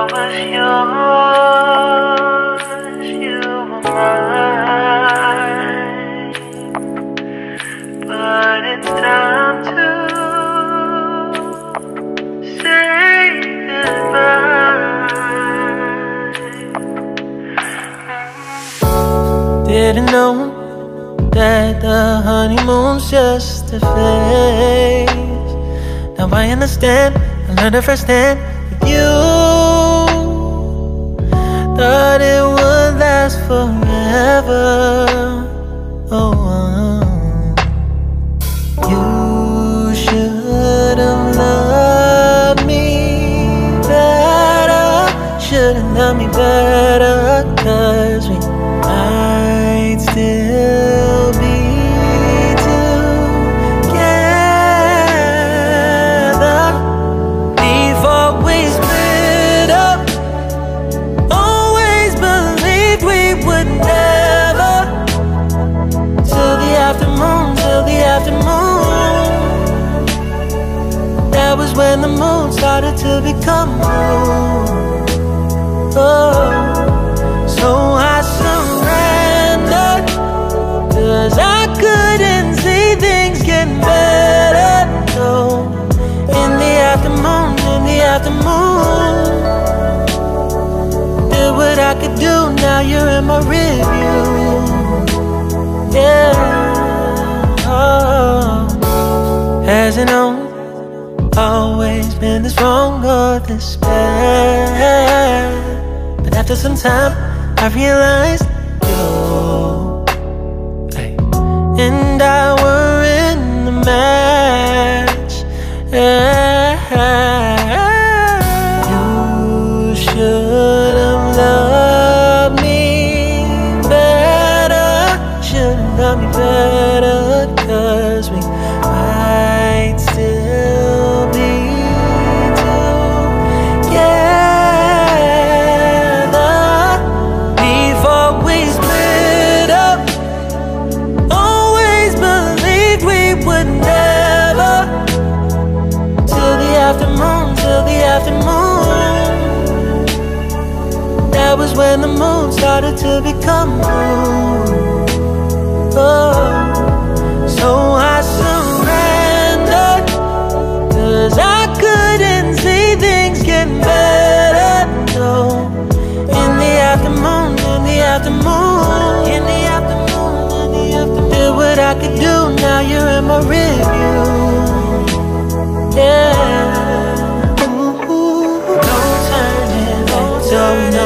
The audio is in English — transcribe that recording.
was yours, you were mine. But it's time to say goodbye. Didn't know that the honeymoon's just a phase. Now I understand, I learned it firsthand with you. Thought it would last forever. Oh, you should have loved me better. Should have loved me better, 'cause we might still be together before we split up. Always believed we would never, till the afternoon, till the afternoon. That was when the moon started to become blue. Oh, so I surrendered, 'cause I couldn't see things getting better. No, in the afternoon, in the afternoon, did what I could do, now you're in my review. Yeah, oh. Hasn't always been this wrong or this bad, but after some time I realized you and I were in the match. You should have loved me better. Should have loved me better, 'cause we might still be together before we split up. Always believed we would never, till the afternoon, till the afternoon. That was when the moon started to become blue. Oh, so I surrendered, 'cause I couldn't see things getting better. No, in the afternoon, in the afternoon, in the afternoon, in the afternoon, did what I could do, now you're in my review. Yeah, ooh, no turning back, no.